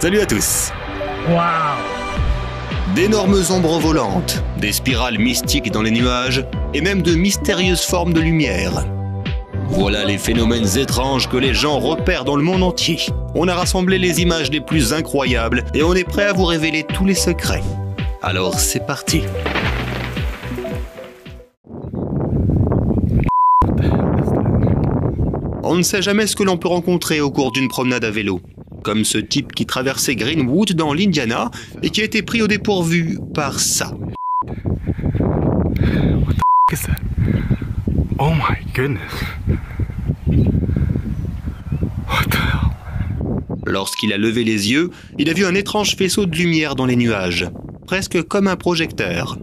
Salut à tous. Wow. D'énormes ombres volantes, des spirales mystiques dans les nuages et même de mystérieuses formes de lumière. Voilà les phénomènes étranges que les gens repèrent dans le monde entier. On a rassemblé les images les plus incroyables et on est prêt à vous révéler tous les secrets. Alors c'est parti. On ne sait jamais ce que l'on peut rencontrer au cours d'une promenade à vélo. Comme ce type qui traversait Greenwood dans l'Indiana et qui a été pris au dépourvu par ça. What the is that? Oh my goodness. What the hell? Lorsqu'il a levé les yeux, il a vu un étrange faisceau de lumière dans les nuages, presque comme un projecteur.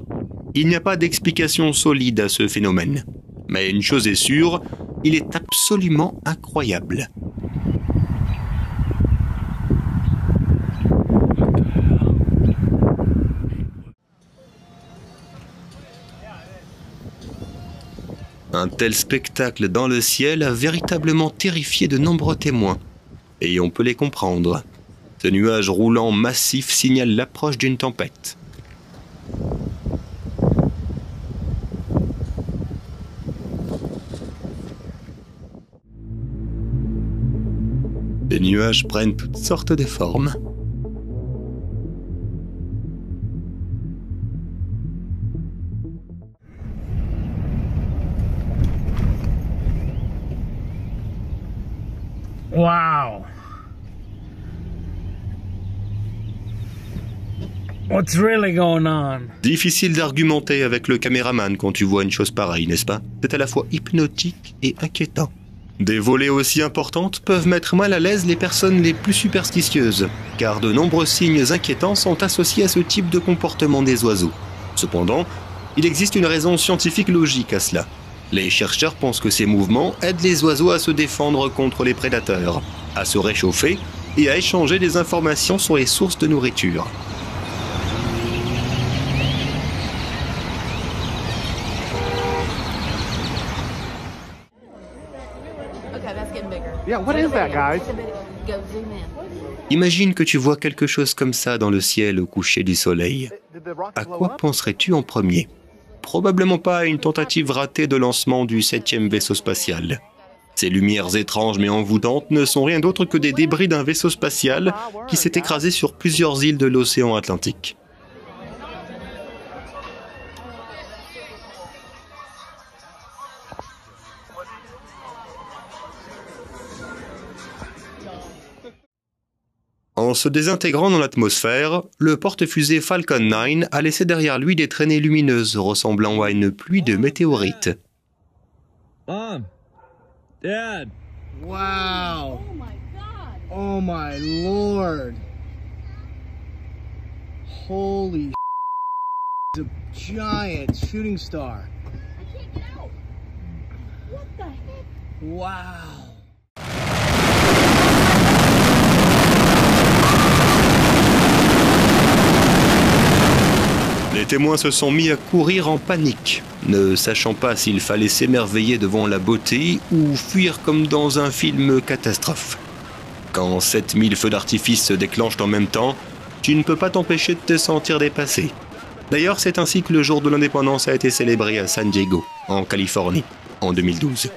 Il n'y a pas d'explication solide à ce phénomène. Mais une chose est sûre, il est absolument incroyable. Un tel spectacle dans le ciel a véritablement terrifié de nombreux témoins. Et on peut les comprendre. Ce nuage roulant massif signale l'approche d'une tempête. Les nuages prennent toutes sortes de formes. Wow. What's really going on? Difficile d'argumenter avec le caméraman quand tu vois une chose pareille, n'est-ce pas? C'est à la fois hypnotique et inquiétant. Des volées aussi importantes peuvent mettre mal à l'aise les personnes les plus superstitieuses, car de nombreux signes inquiétants sont associés à ce type de comportement des oiseaux. Cependant, il existe une raison scientifique logique à cela. Les chercheurs pensent que ces mouvements aident les oiseaux à se défendre contre les prédateurs, à se réchauffer et à échanger des informations sur les sources de nourriture. Yeah, what is that, guys? Imagine que tu vois quelque chose comme ça dans le ciel au coucher du soleil. À quoi penserais-tu en premier? Probablement pas à une tentative ratée de lancement du 7e vaisseau spatial. Ces lumières étranges mais envoûtantes ne sont rien d'autre que des débris d'un vaisseau spatial qui s'est écrasé sur plusieurs îles de l'océan Atlantique. En se désintégrant dans l'atmosphère, le porte-fusée Falcon 9 a laissé derrière lui des traînées lumineuses ressemblant à une pluie de météorites. Mom, Dad. Wow. Oh my God. Oh my Lord. Holy it's a giant shooting star. I can't get out. What the heck? Wow. Les témoins se sont mis à courir en panique, ne sachant pas s'il fallait s'émerveiller devant la beauté ou fuir comme dans un film catastrophe. Quand 7000 feux d'artifice se déclenchent en même temps, tu ne peux pas t'empêcher de te sentir dépassé. D'ailleurs, c'est ainsi que le jour de l'indépendance a été célébré à San Diego, en Californie, en 2012.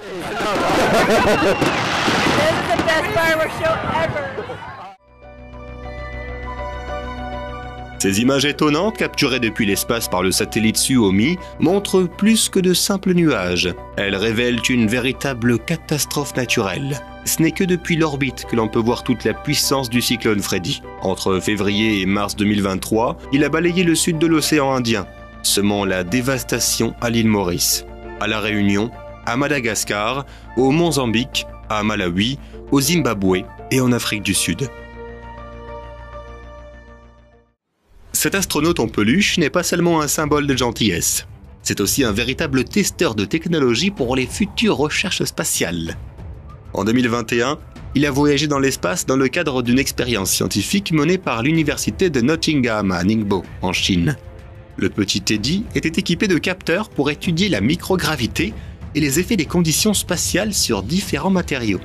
Ces images étonnantes capturées depuis l'espace par le satellite Suomi montrent plus que de simples nuages. Elles révèlent une véritable catastrophe naturelle. Ce n'est que depuis l'orbite que l'on peut voir toute la puissance du cyclone Freddy. Entre février et mars 2023, il a balayé le sud de l'océan Indien, semant la dévastation à l'île Maurice, à la Réunion, à Madagascar, au Mozambique, à Malawi, au Zimbabwe et en Afrique du Sud. Cet astronaute en peluche n'est pas seulement un symbole de gentillesse. C'est aussi un véritable testeur de technologie pour les futures recherches spatiales. En 2021, il a voyagé dans l'espace dans le cadre d'une expérience scientifique menée par l'université de Nottingham à Ningbo, en Chine. Le petit Teddy était équipé de capteurs pour étudier la microgravité et les effets des conditions spatiales sur différents matériaux.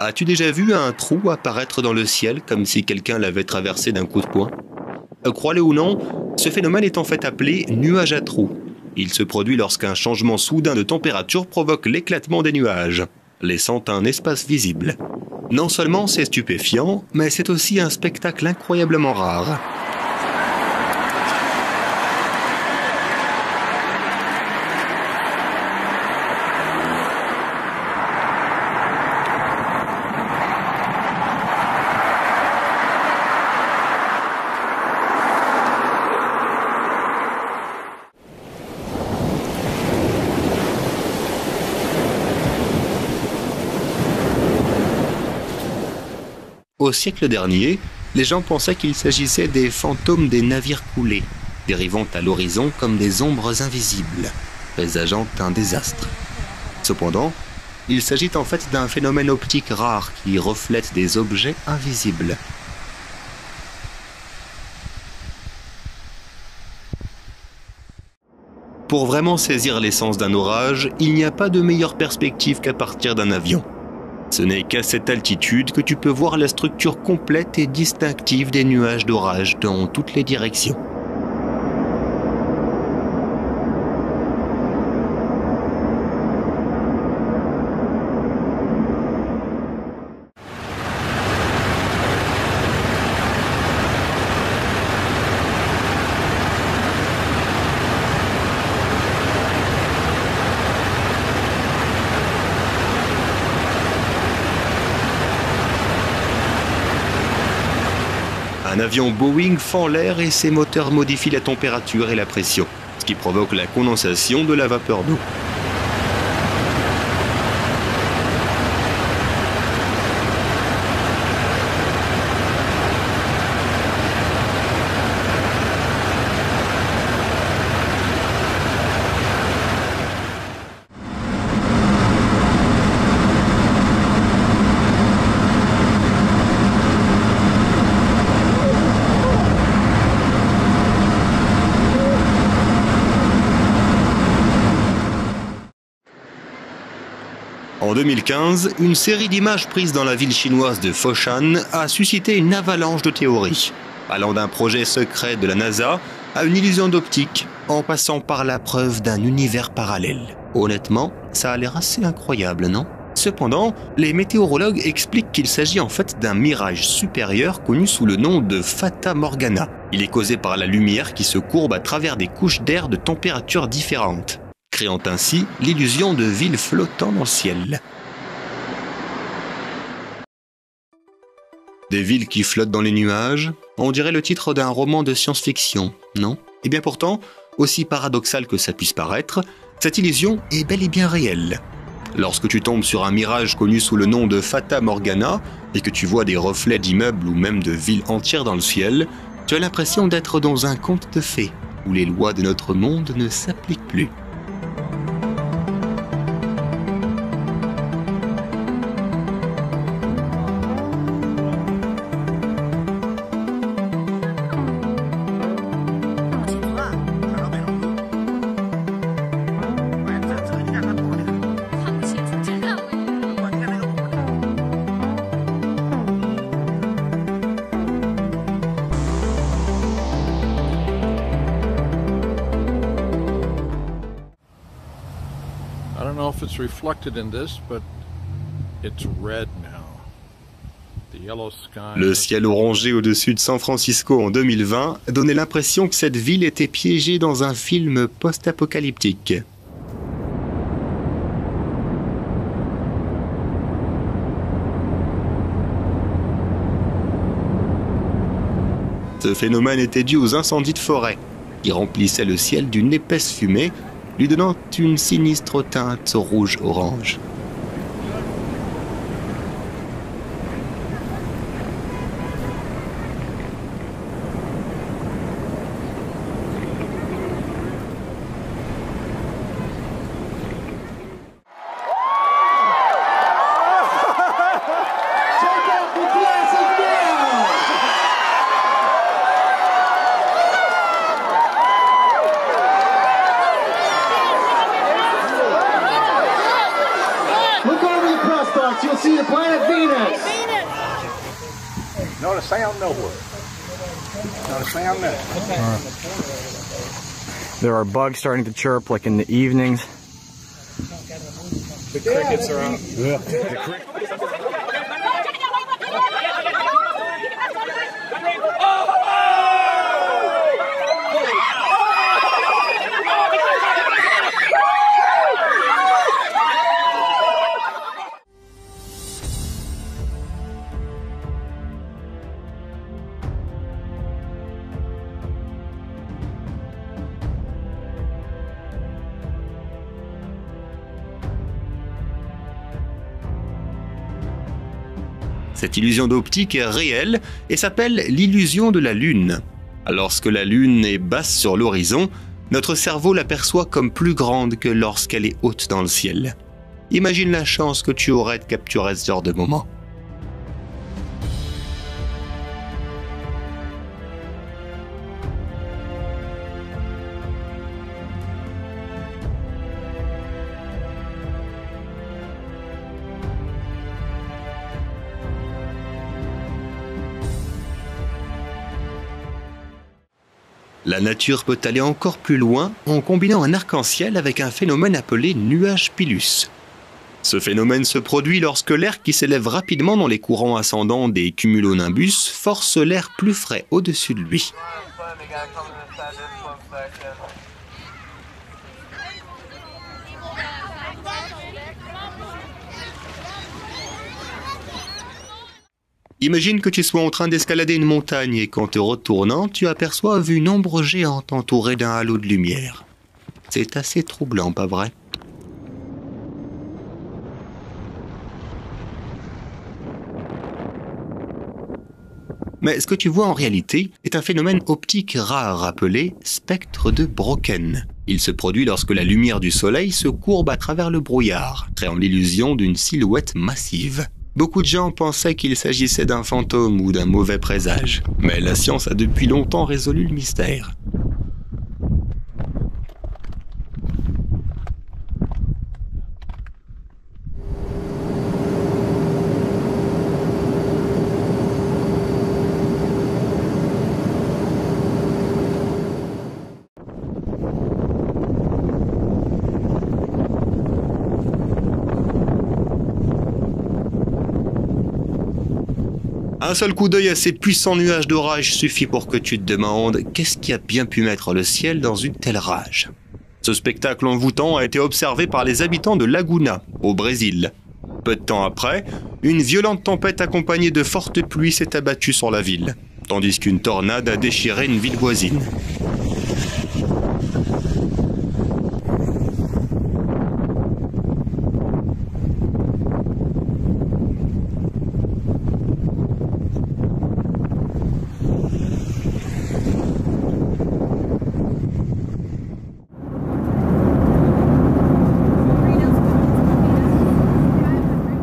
As-tu déjà vu un trou apparaître dans le ciel comme si quelqu'un l'avait traversé d'un coup de poing? Crois-le ou non, ce phénomène est en fait appelé nuage à trous. Il se produit lorsqu'un changement soudain de température provoque l'éclatement des nuages, laissant un espace visible. Non seulement c'est stupéfiant, mais c'est aussi un spectacle incroyablement rare. Au siècle dernier, les gens pensaient qu'il s'agissait des fantômes des navires coulés, dérivant à l'horizon comme des ombres invisibles, présageant un désastre. Cependant, il s'agit en fait d'un phénomène optique rare qui reflète des objets invisibles. Pour vraiment saisir l'essence d'un orage, il n'y a pas de meilleure perspective qu'à partir d'un avion. Ce n'est qu'à cette altitude que tu peux voir la structure complète et distinctive des nuages d'orage dans toutes les directions. Un avion Boeing fend l'air et ses moteurs modifient la température et la pression, ce qui provoque la condensation de la vapeur d'eau. En 2015, une série d'images prises dans la ville chinoise de Foshan a suscité une avalanche de théories, allant d'un projet secret de la NASA à une illusion d'optique, en passant par la preuve d'un univers parallèle. Honnêtement, ça a l'air assez incroyable, non? Cependant, les météorologues expliquent qu'il s'agit en fait d'un mirage supérieur connu sous le nom de Fata Morgana. Il est causé par la lumière qui se courbe à travers des couches d'air de températures différentes, créant ainsi l'illusion de villes flottant dans le ciel. Des villes qui flottent dans les nuages, on dirait le titre d'un roman de science-fiction, non? Et bien pourtant, aussi paradoxal que ça puisse paraître, cette illusion est bel et bien réelle. Lorsque tu tombes sur un mirage connu sous le nom de Fata Morgana et que tu vois des reflets d'immeubles ou même de villes entières dans le ciel, tu as l'impression d'être dans un conte de fées, où les lois de notre monde ne s'appliquent plus. I don't know if it's reflected in this, but it's red now. The yellow sky. Le ciel orangé au-dessus de San Francisco en 2020 donnait l'impression que cette ville était piégée dans un film post-apocalyptique. Ce phénomène était dû aux incendies de forêt, qui remplissaient le ciel d'une épaisse fumée, lui donnant une sinistre teinte rouge-orange. Not a sound nowhere. Not a sound nowhere. There are bugs starting to chirp like in the evenings. The crickets are out. Cette illusion d'optique est réelle et s'appelle l'illusion de la Lune. Lorsque la Lune est basse sur l'horizon, notre cerveau l'aperçoit comme plus grande que lorsqu'elle est haute dans le ciel. Imagine la chance que tu aurais de capturer ce genre de moment. La nature peut aller encore plus loin en combinant un arc-en-ciel avec un phénomène appelé nuage pilus. Ce phénomène se produit lorsque l'air qui s'élève rapidement dans les courants ascendants des cumulonimbus force l'air plus frais au-dessus de lui. Imagine que tu sois en train d'escalader une montagne et qu'en te retournant, tu aperçoives une ombre géante entourée d'un halo de lumière. C'est assez troublant, pas vrai? Mais ce que tu vois en réalité est un phénomène optique rare appelé spectre de Brocken. Il se produit lorsque la lumière du soleil se courbe à travers le brouillard, créant l'illusion d'une silhouette massive. Beaucoup de gens pensaient qu'il s'agissait d'un fantôme ou d'un mauvais présage, mais la science a depuis longtemps résolu le mystère. Un seul coup d'œil à ces puissants nuages d'orage suffit pour que tu te demandes qu'est-ce qui a bien pu mettre le ciel dans une telle rage. Ce spectacle envoûtant a été observé par les habitants de Laguna, au Brésil. Peu de temps après, une violente tempête accompagnée de fortes pluies s'est abattue sur la ville, tandis qu'une tornade a déchiré une ville voisine.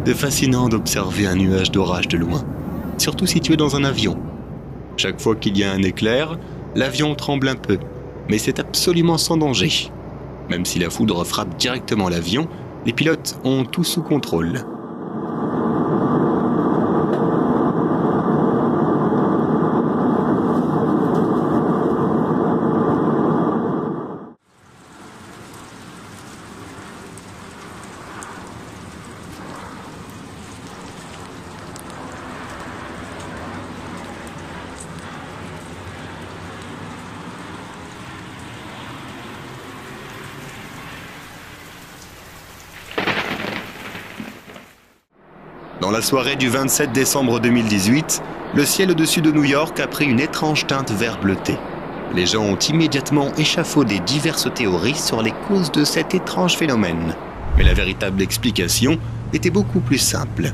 C'est fascinant d'observer un nuage d'orage de loin, surtout si tu es dans un avion. Chaque fois qu'il y a un éclair, l'avion tremble un peu, mais c'est absolument sans danger. Même si la foudre frappe directement l'avion, les pilotes ont tout sous contrôle. Dans la soirée du 27 décembre 2018, le ciel au-dessus de New York a pris une étrange teinte vert bleuté. Les gens ont immédiatement échafaudé diverses théories sur les causes de cet étrange phénomène. Mais la véritable explication était beaucoup plus simple.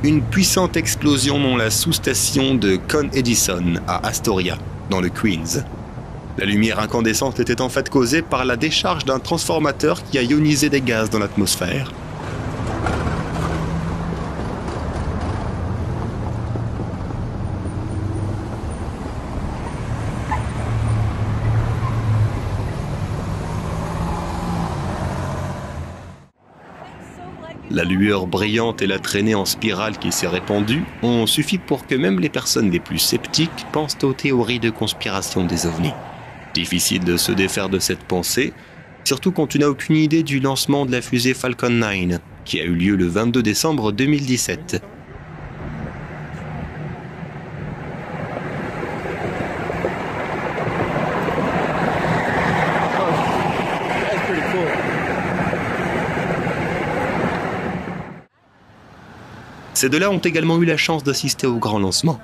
Une puissante explosion dans la sous-station de Con Edison à Astoria, dans le Queens. La lumière incandescente était en fait causée par la décharge d'un transformateur qui a ionisé des gaz dans l'atmosphère. I'm so glad you La lueur brillante et la traînée en spirale qui s'est répandue ont suffi pour que même les personnes les plus sceptiques pensent aux théories de conspiration des ovnis. Difficile de se défaire de cette pensée, surtout quand tu n'as aucune idée du lancement de la fusée Falcon 9, qui a eu lieu le 22 décembre 2017. Ces deux-là ont également eu la chance d'assister au grand lancement.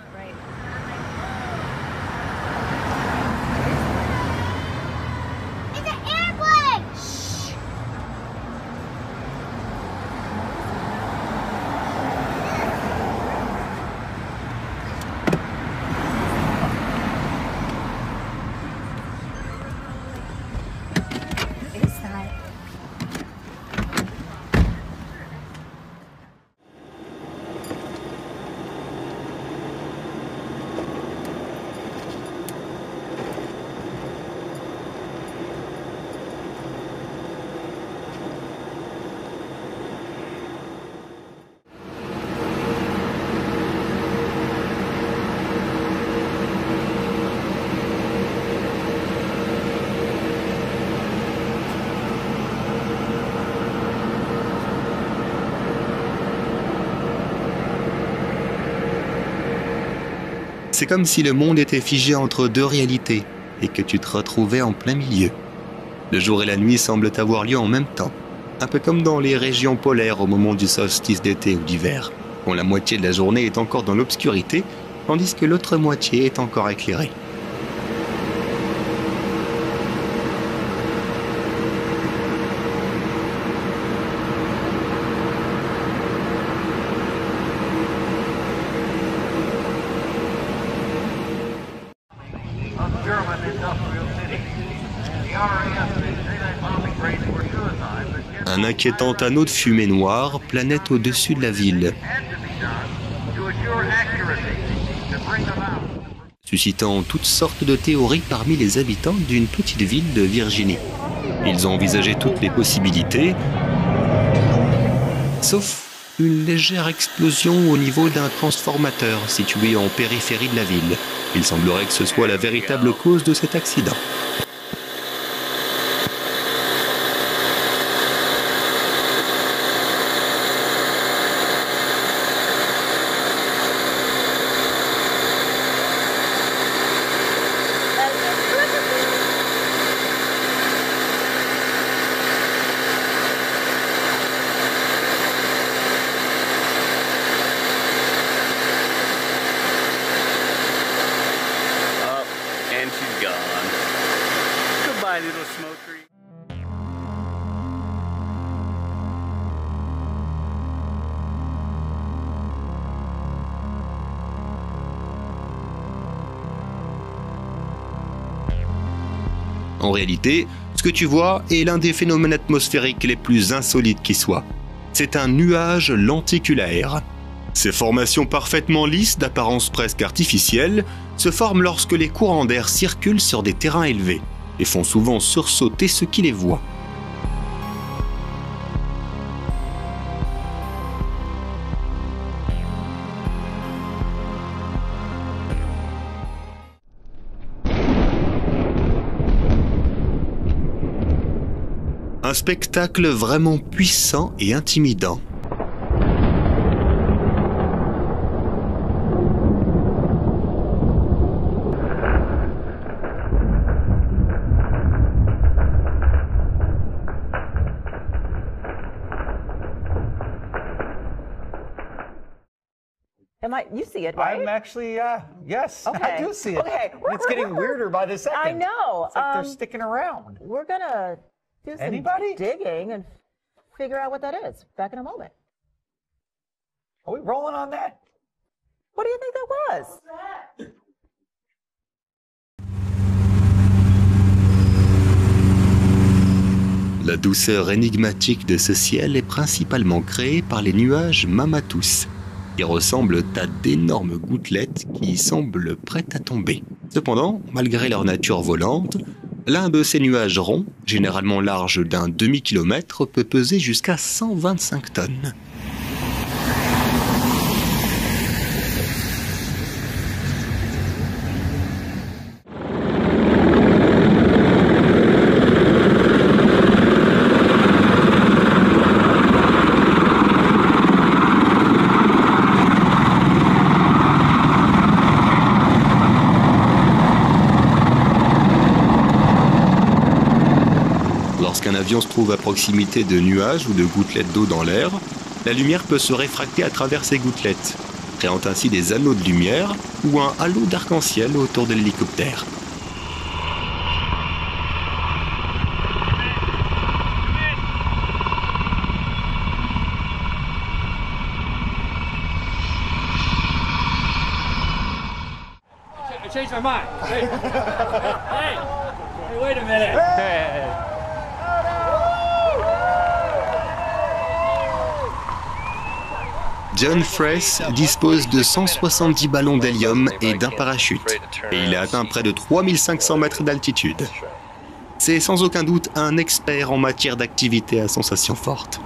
C'est comme si le monde était figé entre deux réalités et que tu te retrouvais en plein milieu. Le jour et la nuit semblent avoir lieu en même temps, un peu comme dans les régions polaires au moment du solstice d'été ou d'hiver, quand la moitié de la journée est encore dans l'obscurité, tandis que l'autre moitié est encore éclairée. Un inquiétant anneau de fumée noire planait au-dessus de la ville, suscitant toutes sortes de théories parmi les habitants d'une petite ville de Virginie. Ils ont envisagé toutes les possibilités, sauf une légère explosion au niveau d'un transformateur situé en périphérie de la ville. Il semblerait que ce soit la véritable cause de cet accident. En réalité, ce que tu vois est l'un des phénomènes atmosphériques les plus insolites qui soient. C'est un nuage lenticulaire. Ces formations parfaitement lisses, d'apparence presque artificielle, se forment lorsque les courants d'air circulent sur des terrains élevés et font souvent sursauter ceux qui les voient. Un spectacle vraiment puissant et intimidant. You see it, right? I'm actually, yes, Okay. I do see it. Okay. It's getting weirder by the second. I know. It's like they're sticking around. We're gonna do some Anybody? digging and figure out what that is. Back in a moment. Are we rolling on that? What do you think that was? La douceur énigmatique de ce ciel est principalement créée par les nuages Mammatus, qui ressemblent à d'énormes gouttelettes qui semblent prêtes à tomber. Cependant, malgré leur nature volante, L'un de ces nuages ronds, généralement large d'un demi-kilomètre, peut peser jusqu'à 125 tonnes. Lorsqu'un avion se trouve à proximité de nuages ou de gouttelettes d'eau dans l'air, la lumière peut se réfracter à travers ces gouttelettes, créant ainsi des anneaux de lumière ou un halo d'arc-en-ciel autour de l'hélicoptère. I changed my mind. Hey, wait a minute. John Fraisse dispose de 170 ballons d'hélium et d'un parachute, et il a atteint près de 3500 mètres d'altitude. C'est sans aucun doute un expert en matière d'activité à sensations fortes.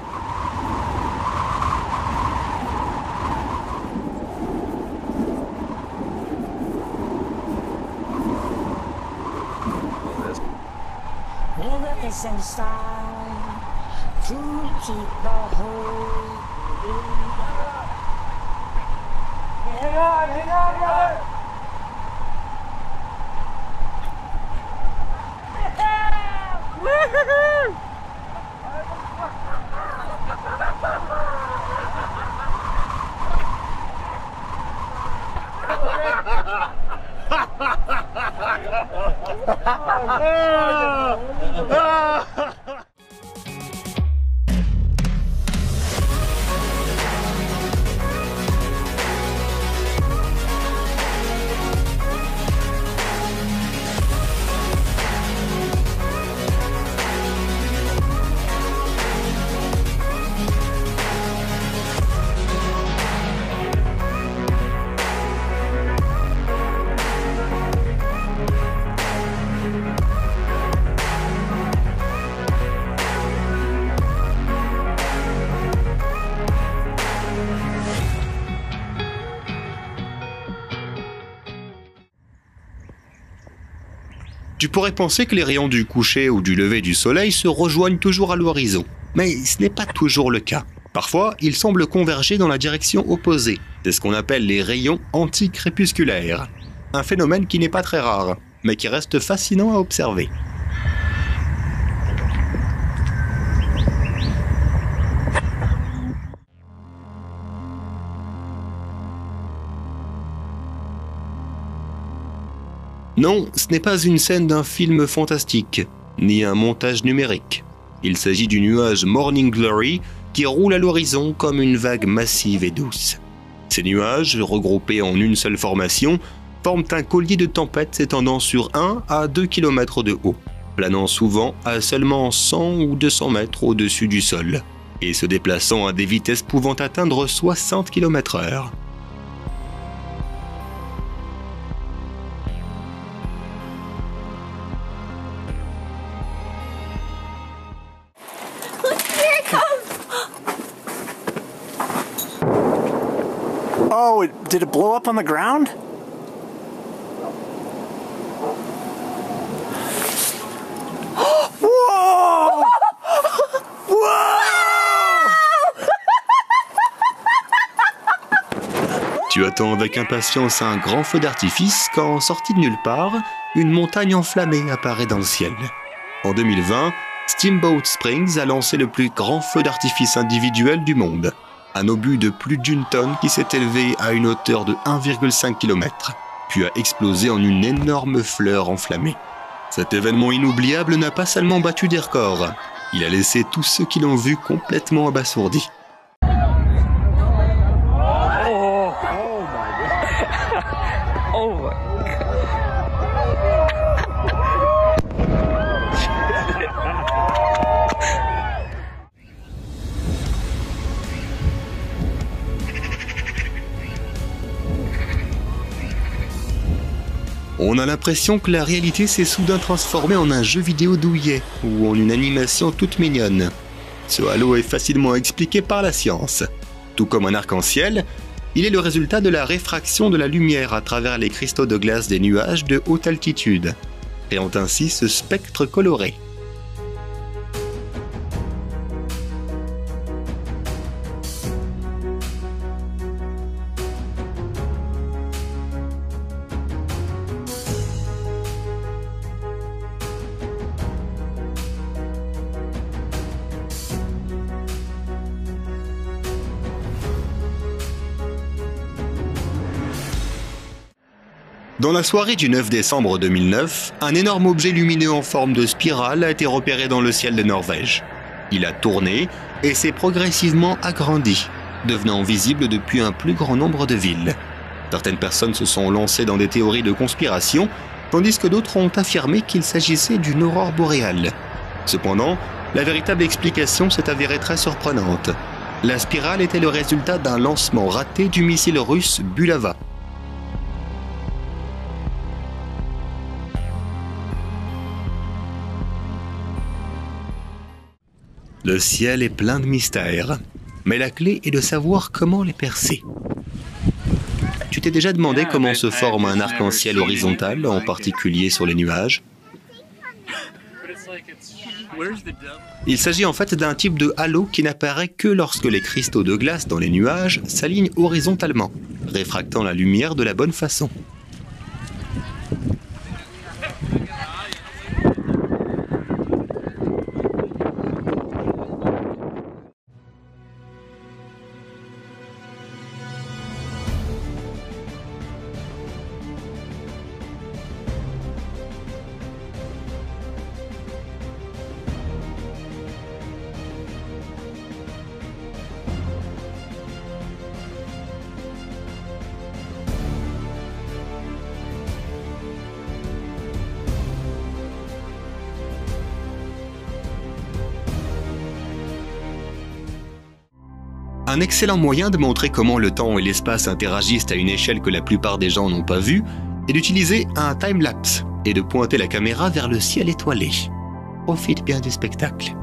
Tu pourrais penser que les rayons du coucher ou du lever du soleil se rejoignent toujours à l'horizon, mais ce n'est pas toujours le cas. Parfois, ils semblent converger dans la direction opposée. C'est ce qu'on appelle les rayons anticrépusculaires. Un phénomène qui n'est pas très rare, mais qui reste fascinant à observer. Non, ce n'est pas une scène d'un film fantastique, ni un montage numérique. Il s'agit du nuage Morning Glory qui roule à l'horizon comme une vague massive et douce. Ces nuages, regroupés en une seule formation, forment un collier de tempête s'étendant sur 1 à 2 km de haut, planant souvent à seulement 100 ou 200 mètres au-dessus du sol, et se déplaçant à des vitesses pouvant atteindre 60 km/h. Oh, did it blow up on the ground? Whoa! Whoa! Tu attends avec impatience un grand feu d'artifice quand, sorti de nulle part, une montagne enflammée apparaît dans le ciel. En 2020, Steamboat Springs a lancé le plus grand feu d'artifice individuel du monde. Un obus de plus d'1 tonne qui s'est élevé à une hauteur de 1,5 km, puis a explosé en une énorme fleur enflammée. Cet événement inoubliable n'a pas seulement battu des records, il a laissé tous ceux qui l'ont vu complètement abasourdis. On a l'impression que la réalité s'est soudain transformée en un jeu vidéo douillet ou en une animation toute mignonne. Ce halo est facilement expliqué par la science. Tout comme un arc-en-ciel, il est le résultat de la réfraction de la lumière à travers les cristaux de glace des nuages de haute altitude, créant ainsi ce spectre coloré. Dans la soirée du 9 décembre 2009, un énorme objet lumineux en forme de spirale a été repéré dans le ciel de Norvège. Il a tourné et s'est progressivement agrandi, devenant visible depuis un plus grand nombre de villes. Certaines personnes se sont lancées dans des théories de conspiration, tandis que d'autres ont affirmé qu'il s'agissait d'une aurore boréale. Cependant, la véritable explication s'est avérée très surprenante. La spirale était le résultat d'un lancement raté du missile russe Bulava. Le ciel est plein de mystères, mais la clé est de savoir comment les percer. Tu t'es déjà demandé comment se forme un arc-en-ciel horizontal, en particulier sur les nuages? Il s'agit en fait d'un type de halo qui n'apparaît que lorsque les cristaux de glace dans les nuages s'alignent horizontalement, réfractant la lumière de la bonne façon. Un excellent moyen de montrer comment le temps et l'espace interagissent à une échelle que la plupart des gens n'ont pas vue est d'utiliser un time-lapse et de pointer la caméra vers le ciel étoilé. Profite bien du spectacle.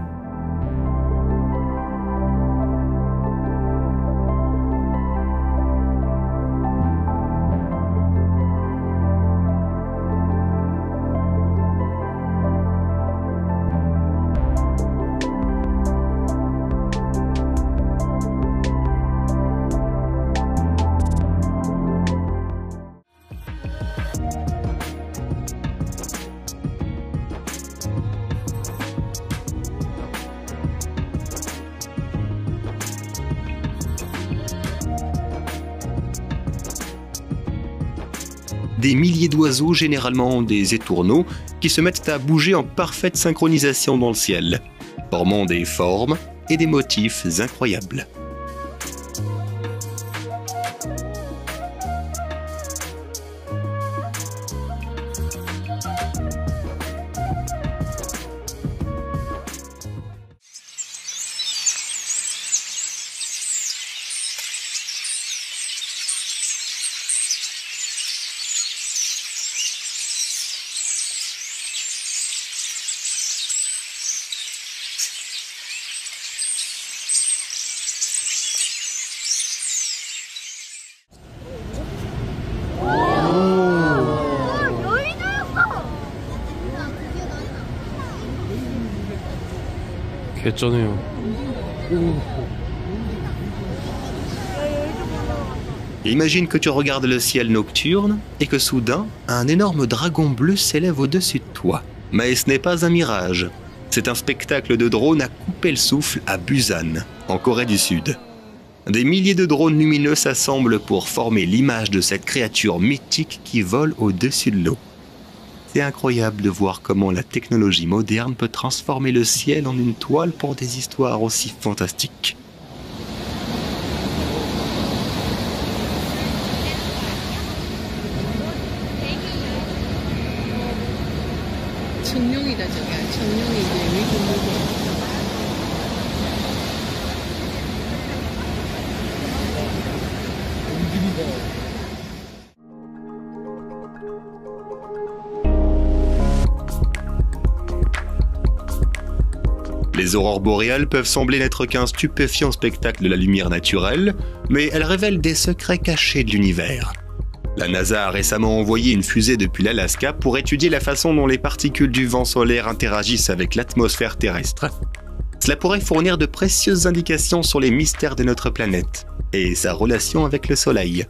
Des milliers d'oiseaux, généralement des étourneaux, qui se mettent à bouger en parfaite synchronisation dans le ciel, formant des formes et des motifs incroyables. 개쩌네요. Imagine que tu regardes le ciel nocturne et que soudain, un énorme dragon bleu s'élève au-dessus de toi. Mais ce n'est pas un mirage. C'est un spectacle de drones à couper le souffle à Busan, en Corée du Sud. Des milliers de drones lumineux s'assemblent pour former l'image de cette créature mythique qui vole au-dessus de l'eau. C'est incroyable de voir comment la technologie moderne peut transformer le ciel en une toile pour des histoires aussi fantastiques. 정룡이다 저기야. 정룡이 이제 왜 이렇게 무거워? Les aurores boréales peuvent sembler n'être qu'un stupéfiant spectacle de la lumière naturelle, mais elles révèlent des secrets cachés de l'univers. La NASA a récemment envoyé une fusée depuis l'Alaska pour étudier la façon dont les particules du vent solaire interagissent avec l'atmosphère terrestre. Cela pourrait fournir de précieuses indications sur les mystères de notre planète et sa relation avec le Soleil.